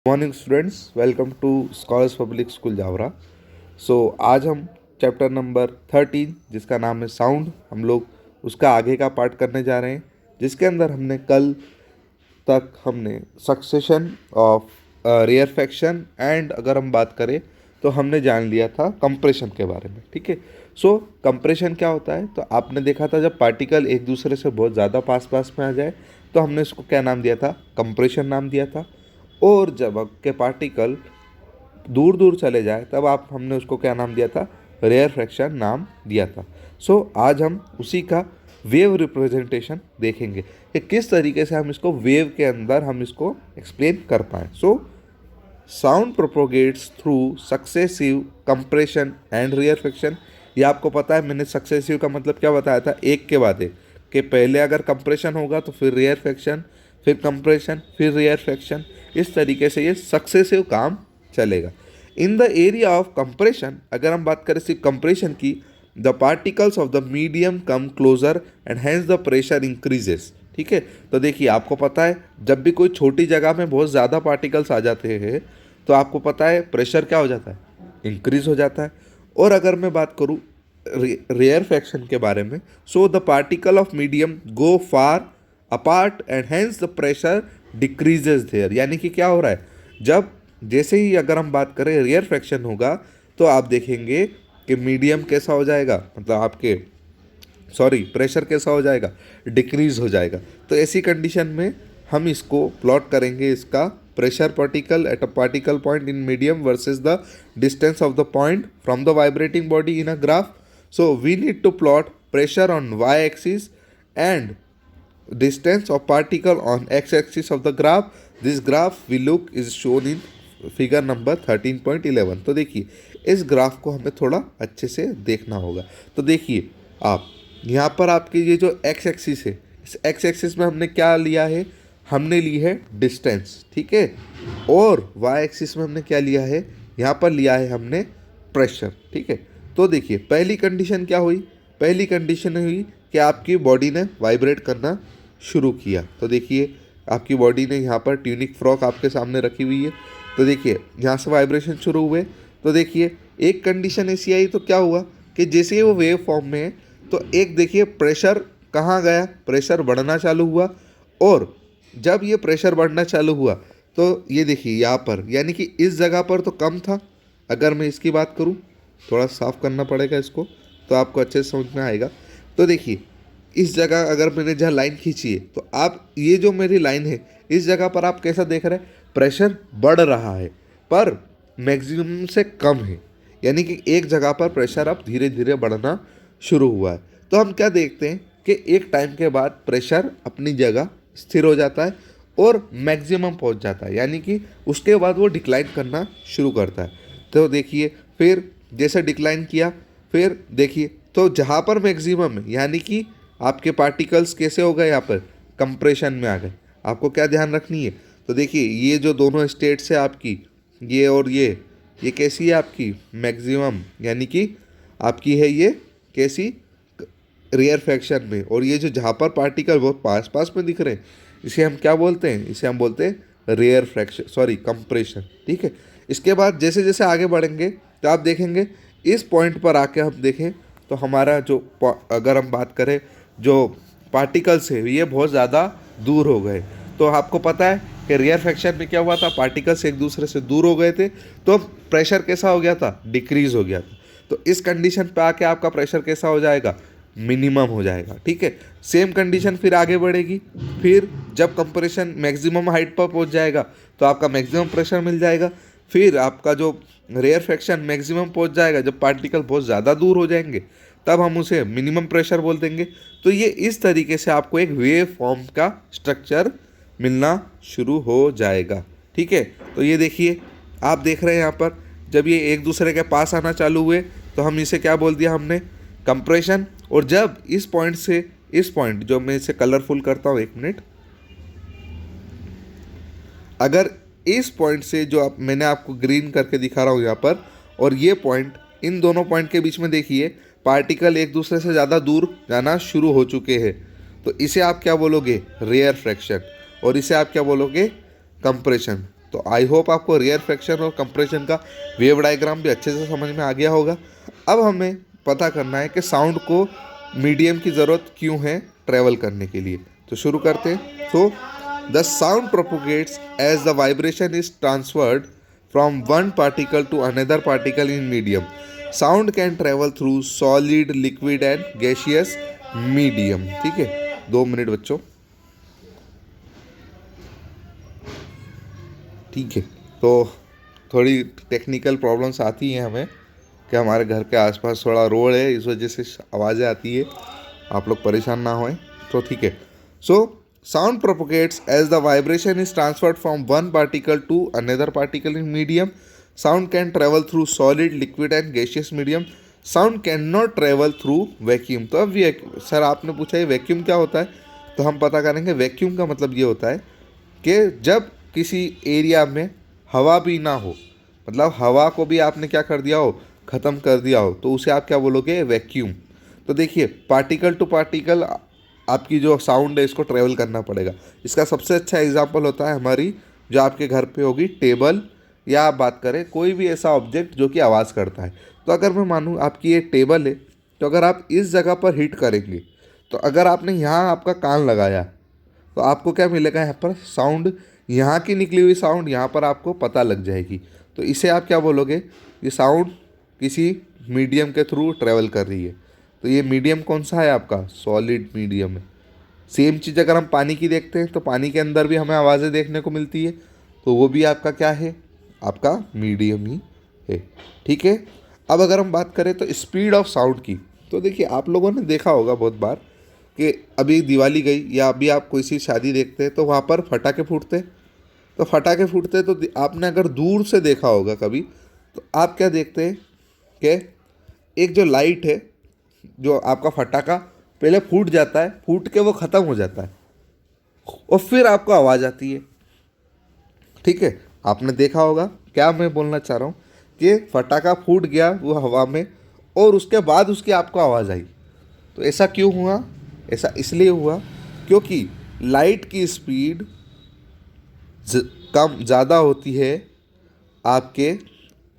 Morning students, welcome to scholars public school Jaora. आज हम chapter number 13 जिसका नाम है साउंड, हम लोग उसका आगे का पार्ट करने जा रहे हैं, जिसके अंदर हमने कल तक हमने सक्सेशन ऑफ रेयरफेक्शन एंड अगर हम बात करें तो हमने जान लिया था कंप्रेशन के बारे में। ठीक है। कंप्रेशन क्या होता है, तो आपने देखा था जब पार्टिकल एक दूसरे से बहुत ज़्यादा पास पास में आ जाए तो हमने इसको क्या नाम दिया था, कंप्रेशन नाम दिया था। और जब आपके पार्टिकल दूर दूर चले जाए तब आप हमने उसको क्या नाम दिया था, रेयरफेक्शन नाम दिया था। आज हम उसी का वेव रिप्रेजेंटेशन देखेंगे कि किस तरीके से हम इसको वेव के अंदर हम इसको एक्सप्लेन कर पाएँ। Sound propagates through successive compression and rarefaction. ये आपको पता है, मैंने सक्सेसिव का मतलब क्या बताया था, एक के बाद एक, कि पहले अगर कंप्रेशन होगा तो फिर रेयरफेक्शन, फिर कंप्रेशन, फिर रेयरफेक्शन, इस तरीके से ये सक्सेसिव काम चलेगा। In the area of compression, अगर हम बात करें सिर्फ कंप्रेशन की, the particles of the medium come closer and hence the pressure increases. ठीक है। तो देखिए, आपको पता है जब भी कोई छोटी जगह में बहुत ज़्यादा पार्टिकल्स आ जाते हैं तो आपको पता है प्रेशर क्या हो जाता है, इंक्रीज हो जाता है। और अगर मैं बात करूँ रेयरफेक्शन के बारे में, the particle of medium go far apart and hence the pressure decreases there. यानी कि क्या हो रहा है, जब जैसे ही अगर हम बात करें रेयरफेक्शन होगा तो आप देखेंगे कि मीडियम कैसा हो जाएगा, मतलब आपके प्रेशर कैसा हो जाएगा, डिक्रीज हो जाएगा। तो ऐसी कंडीशन में हम इसको प्लॉट करेंगे, इसका pressure particle at a particle point in medium versus the distance of the point from the vibrating body in a graph. We need to plot pressure on Y axis and distance of particle on x-axis of the graph. This graph we look is shown in figure number 13.11। तो देखिए, इस graph को हमें थोड़ा अच्छे से देखना होगा। तो देखिए, आप यहाँ पर आपकी ये जो एक्स एक्सिस है, इस एक्स एक्सिस में हमने क्या लिया है, हमने ली है डिस्टेंस। ठीक है। और वाई एक्सिस में हमने क्या लिया है, यहाँ पर लिया है हमने प्रेशर। ठीक है। तो देखिए, पहली कंडीशन क्या हुई, पहली कंडीशन हुई कि आपकी बॉडी ने वाइब्रेट करना शुरू किया। तो देखिए, आपकी बॉडी ने यहाँ पर ट्यूनिक फ्रॉक आपके सामने रखी हुई है। तो देखिए, यहाँ से वाइब्रेशन शुरू हुए। तो देखिए, एक कंडीशन ऐसी आई तो क्या हुआ कि जैसे ही वो वेव फॉर्म में है तो एक देखिए प्रेशर कहाँ गया, प्रेशर बढ़ना चालू हुआ। और जब ये प्रेशर बढ़ना चालू हुआ तो ये देखिए यहाँ पर, यानी कि इस जगह पर तो कम था। अगर मैं इसकी बात करूँ, थोड़ा साफ करना पड़ेगा इसको तो आपको अच्छे से समझ में आएगा। तो देखिए, इस जगह अगर मैंने जहाँ लाइन खींची है तो आप ये जो मेरी लाइन है, इस जगह पर आप कैसा देख रहे हैं, प्रेशर बढ़ रहा है पर मैक्सिमम से कम है। यानी कि एक जगह पर प्रेशर अब धीरे धीरे बढ़ना शुरू हुआ है। तो हम क्या देखते हैं कि एक टाइम के बाद प्रेशर अपनी जगह स्थिर हो जाता है और मैक्सिमम पहुंच जाता है, यानी कि उसके बाद वो डिक्लाइन करना शुरू करता है। तो देखिए, फिर जैसे डिक्लाइन किया, फिर देखिए तो जहाँ पर मैक्सिमम है, यानी कि आपके पार्टिकल्स कैसे हो गए, यहाँ पर कंप्रेशन में आ गए। आपको क्या ध्यान रखनी है, तो देखिए ये जो दोनों स्टेट्स है आपकी, ये और ये कैसी है आपकी, मैक्सिमम, यानी कि आपकी है ये कैसी, रेयरफेक्शन में। और ये जो जहाँ पर पार्टिकल बहुत पास पास में दिख रहे हैं, इसे हम क्या बोलते हैं, इसे हम बोलते हैं रेयरफेक्शन, कंप्रेशन। ठीक है। इसके बाद जैसे जैसे आगे बढ़ेंगे तो आप देखेंगे इस पॉइंट पर आके हम देखें तो हमारा जो, अगर हम बात करें जो पार्टिकल्स है ये बहुत ज़्यादा दूर हो गए। तो आपको पता है कि रेयरफेक्शन में क्या हुआ था, पार्टिकल्स एक दूसरे से दूर हो गए थे तो प्रेशर कैसा हो गया था, डिक्रीज हो गया था। तो इस कंडीशन पे आके आपका प्रेशर कैसा हो जाएगा, मिनिमम हो जाएगा। ठीक है। सेम कंडीशन फिर आगे बढ़ेगी, फिर जब कंप्रेशन मैक्सिमम हाइट पर पहुंच जाएगा तो आपका मैक्सिमम प्रेशर मिल जाएगा। फिर आपका जो रेयरफेक्शन मैक्सिमम पहुंच जाएगा, जब पार्टिकल बहुत ज़्यादा दूर हो जाएंगे तब हम उसे मिनिमम प्रेशर बोल देंगे। तो ये इस तरीके से आपको एक वेव फॉर्म का स्ट्रक्चर मिलना शुरू हो जाएगा। ठीक है। तो ये देखिए, आप देख रहे हैं यहाँ पर जब ये एक दूसरे के पास आना चालू हुए तो हम इसे क्या बोल दिया हमने, कंप्रेशन। और जब इस पॉइंट से इस पॉइंट, जो मैं इसे कलरफुल करता हूँ, एक मिनट, अगर इस पॉइंट से जो मैंने आपको ग्रीन करके दिखा रहा हूँ यहाँ पर, और ये पॉइंट, इन दोनों पॉइंट के बीच में देखिए पार्टिकल एक दूसरे से ज़्यादा दूर जाना शुरू हो चुके हैं। तो इसे आप क्या बोलोगे, रेयरफेक्शन, और इसे आप क्या बोलोगे, कंप्रेशन। तो आई होप आपको रेयर फ्रैक्शन और कंप्रेशन का वेव डायग्राम भी अच्छे से समझ में आ गया होगा। अब हमें पता करना है कि साउंड को मीडियम की ज़रूरत क्यों है ट्रैवल करने के लिए। तो शुरू करते हैं। तो the sound propagates as the vibration is transferred from one particle to another particle in medium. Sound can travel through solid, liquid and gaseous medium. ठीक है, 2 मिनट बच्चों। ठीक है, तो थोड़ी टेक्निकल प्रॉब्लम्स आती हैं हमें कि हमारे घर के आसपास थोड़ा रोड है, इस वजह से आवाज़ें आती है, आप लोग परेशान ना होएं। तो ठीक है। So sound propagates as the vibration is transferred from one particle to another particle in medium. Sound can travel through solid, liquid and gaseous medium. Sound can not travel through vacuum. तो अब sir आपने पूछा ये vacuum क्या होता है, तो हम पता करेंगे। वैक्यूम का मतलब ये होता है कि जब किसी एरिया में हवा भी ना हो, मतलब हवा को भी आपने क्या कर दिया हो, ख़त्म कर दिया हो, तो उसे आप क्या बोलोगे, वैक्यूम। तो देखिए, पार्टिकल टू पार्टिकल आपकी जो साउंड है इसको ट्रेवल करना पड़ेगा। इसका सबसे अच्छा एग्जांपल होता है हमारी जो आपके घर पे होगी टेबल, या आप बात करें कोई भी ऐसा ऑब्जेक्ट जो कि आवाज़ करता है। तो अगर मैं मानूँ आपकी ये टेबल है, तो अगर आप इस जगह पर हिट करेंगे, तो अगर आपने यहाँ आपका कान लगाया, तो आपको क्या मिलेगा, यहाँ पर साउंड, यहाँ की निकली हुई साउंड यहाँ पर आपको पता लग जाएगी। तो इसे आप क्या बोलोगे, ये साउंड किसी मीडियम के थ्रू ट्रेवल कर रही है। तो ये मीडियम कौन सा है आपका, सॉलिड मीडियम है। सेम चीज़ अगर हम पानी की देखते हैं, तो पानी के अंदर भी हमें आवाज़ें देखने को मिलती है, तो वो भी आपका क्या है, आपका मीडियम ही है। ठीक है। अब अगर हम बात करें तो स्पीड ऑफ साउंड की, तो देखिए आप लोगों ने देखा होगा बहुत बार कि अभी दिवाली गई या अभी आप कोई सी शादी देखते हैं तो वहाँ पर फटाके फूटते हैं। तो फटाके फूटते तो आपने अगर दूर से देखा होगा कभी, तो आप क्या देखते हैं कि एक जो लाइट है, जो आपका फटाका पहले फूट जाता है, फूट के वो ख़त्म हो जाता है और फिर आपको आवाज़ आती है। ठीक है, आपने देखा होगा। क्या मैं बोलना चाह रहा हूँ कि फटाका फूट गया वो हवा में और उसके बाद उसकी आपको आवाज़ आई। तो ऐसा क्यों हुआ, ऐसा इसलिए हुआ क्योंकि लाइट की स्पीड कम ज़्यादा होती है आपके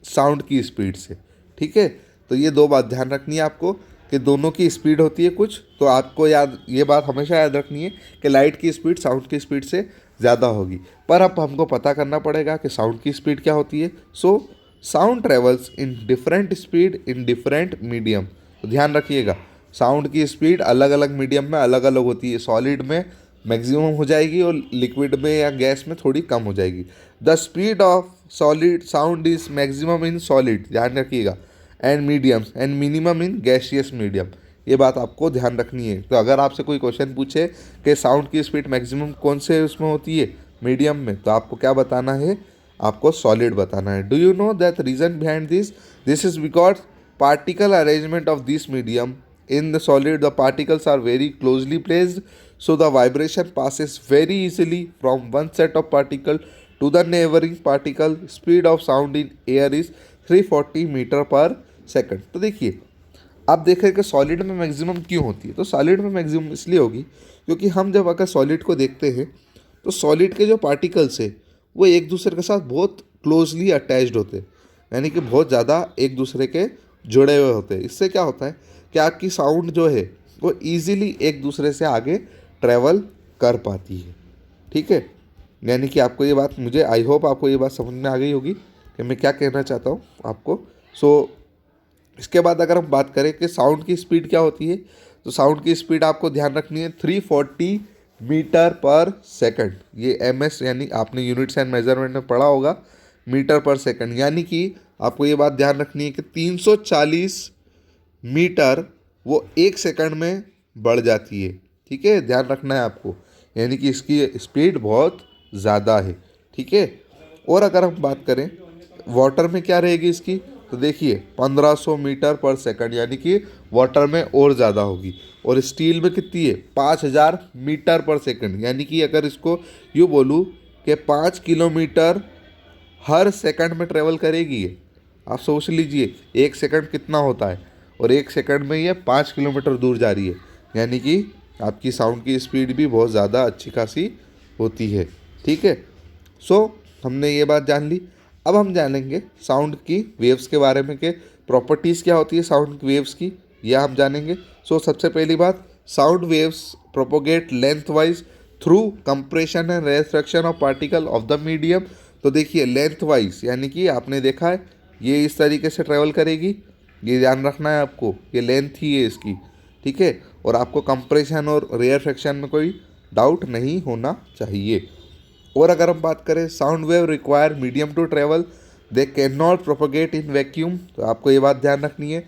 साउंड की स्पीड से। ठीक है, तो ये 2 बात ध्यान रखनी है आपको कि दोनों की स्पीड होती है कुछ, तो आपको ये बात हमेशा याद रखनी है कि लाइट की स्पीड साउंड की स्पीड से ज़्यादा होगी। पर अब हमको पता करना पड़ेगा कि साउंड की स्पीड क्या होती है। So sound travels in different speed in different medium. तो ध्यान रखिएगा, साउंड की स्पीड अलग अलग मीडियम में अलग अलग होती है। सॉलिड में मैक्सिमम हो जाएगी और लिक्विड में या गैस में थोड़ी कम हो जाएगी। The speed of solid sound is maximum in solid, ध्यान रखिएगा, and mediums and minimum in gaseous medium. ये बात आपको ध्यान रखनी है। तो अगर आपसे कोई क्वेश्चन पूछे कि साउंड की स्पीड मैक्सिमम कौन से उसमें होती है, मीडियम में, तो आपको क्या बताना है, आपको सॉलिड बताना है। Do you know that reason behind this is because particle arrangement of this medium in the solid, the particles are very closely placed, so the vibration passes very easily from one set of particle to the neighboring particle. Speed of sound in air is 340 metre पर second. तो देखिए, आप देख रहे हैं कि solid में maximum क्यों होती है। तो सॉलिड में मैक्सिमम इसलिए होगी क्योंकि हम जब अगर सॉलिड को देखते हैं तो सॉलिड के जो पार्टिकल्स है वो एक दूसरे के साथ बहुत क्लोजली अटैच्ड होते हैं, यानी कि बहुत ज़्यादा एक दूसरे के जुड़े हुए होते हैं। इससे क्या होता है कि आपकी साउंड जो है वो ईजीली एक दूसरे से आगे ट्रैवल कर पाती है। ठीक है, यानी कि आपको ये बात, मुझे आई होप आपको ये बात समझ में आ गई होगी कि मैं क्या कहना चाहता हूँ आपको। सो इसके बाद अगर हम बात करें कि साउंड की स्पीड क्या होती है, तो साउंड की स्पीड आपको ध्यान रखनी है 340 मीटर पर सेकंड। ये MS यानी आपने यूनिट्स एंड मेजरमेंट में पढ़ा होगा, मीटर पर सेकंड, यानी कि आपको ये बात ध्यान रखनी है कि 340 मीटर वो 1 सेकंड में बढ़ जाती है। ठीक है, ध्यान रखना है आपको, यानी कि इसकी स्पीड बहुत ज़्यादा है। ठीक है, और अगर हम बात करें वाटर में क्या रहेगी इसकी, तो देखिए 1500 मीटर पर सेकंड, यानी कि वाटर में और ज़्यादा होगी। और स्टील में कितनी है, 5000 मीटर पर सेकंड, यानी कि अगर इसको यूँ बोलूँ कि 5 किलोमीटर हर सेकंड में ट्रेवल करेगी ये। आप सोच लीजिए 1 सेकंड कितना होता है, और 1 सेकंड में ये 5 किलोमीटर दूर जा रही है, यानी कि आपकी साउंड की स्पीड भी बहुत ज़्यादा अच्छी खासी होती है। ठीक है, सो हमने ये बात जान ली। अब हम जानेंगे साउंड की वेव्स के बारे में, कि प्रॉपर्टीज़ क्या होती है साउंड वेव्स की, यह हम जानेंगे। सो सबसे पहली बात, sound waves propagate length wise through compression and restriction of particle of the medium. तो देखिए लेंथ वाइज यानी कि आपने देखा है ये इस तरीके से ट्रेवल करेगी, ये ध्यान रखना है आपको, ये लेंथ ही है इसकी, ठीक है। और आपको कंप्रेशन और रेयरफेक्शन में कोई डाउट नहीं होना चाहिए। और अगर हम बात करें sound wave require medium to travel, they can not propagate in vacuum. तो आपको ये बात ध्यान रखनी है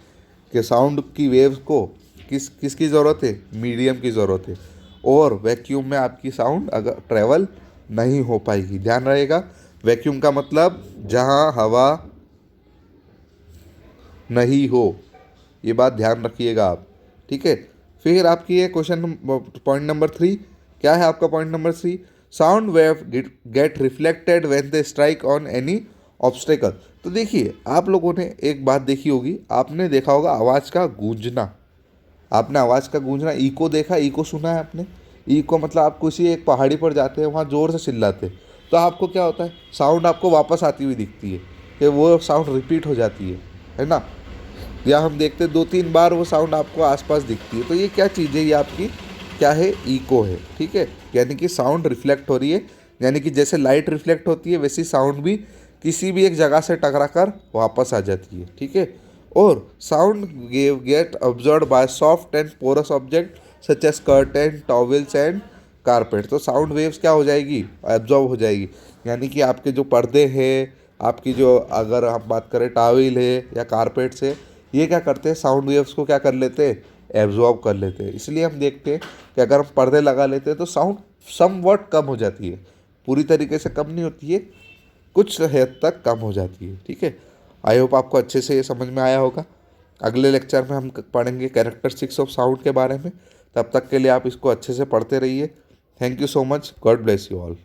कि साउंड की वेव्स को किसकी ज़रूरत है, मीडियम की ज़रूरत है, और वैक्यूम में आपकी साउंड अगर ट्रेवल नहीं हो पाएगी। ध्यान रहेगा, वैक्यूम का मतलब जहाँ हवा नहीं हो, ये बात ध्यान रखिएगा आप, ठीक है। फिर आपकी ये क्वेश्चन पॉइंट नंबर 3, क्या है आपका point number 3, sound wave gate reflected when they strike on any obstacle. तो देखिए आप लोगों ने एक बात देखी होगी, आपने देखा होगा आवाज़ का गूंजना, आपने आवाज़ का गूंजना, इको देखा, इको सुना है आपने। इको मतलब आप किसी एक पहाड़ी पर जाते हैं, वहाँ ज़ोर से चिल्लाते हैं, तो आपको क्या होता है, साउंड आपको वापस आती हुई दिखती है, कि वो साउंड रिपीट हो जाती है ना। या हम देखते 2-3 बार वो साउंड आपको आसपास दिखती है, तो ये क्या चीज़ है, ये आपकी क्या है, इको है, ठीक है। यानी कि साउंड रिफ्लेक्ट हो रही है, यानी कि जैसे लाइट रिफ्लेक्ट होती है वैसी साउंड भी किसी भी एक जगह से टकरा कर वापस आ जाती है, ठीक है। और sound get observe by soft and porous object such as curtain, towels and carpet. तो साउंड वेव्स क्या हो जाएगी, एब्जॉर्ब हो जाएगी, यानी कि आपके जो पर्दे हैं, आपकी जो अगर हम बात करें टावेल है या कारपेट्स है, ये क्या करते हैं, साउंड वेव्स को क्या कर लेते हैं, एब्जॉर्ब कर लेते हैं। इसलिए हम देखते हैं कि अगर हम पर्दे लगा लेते हैं तो साउंड समवॉट कम हो जाती है, पूरी तरीके से कम नहीं होती है, कुछ हद तक कम हो जाती है, ठीक है। आई होप आपको अच्छे से ये समझ में आया होगा। अगले लेक्चर में हम पढ़ेंगे कैरेक्टरिस्टिक्स ऑफ साउंड के बारे में। तब तक के लिए आप इसको अच्छे से पढ़ते रहिए। Thank you so much, God bless you all.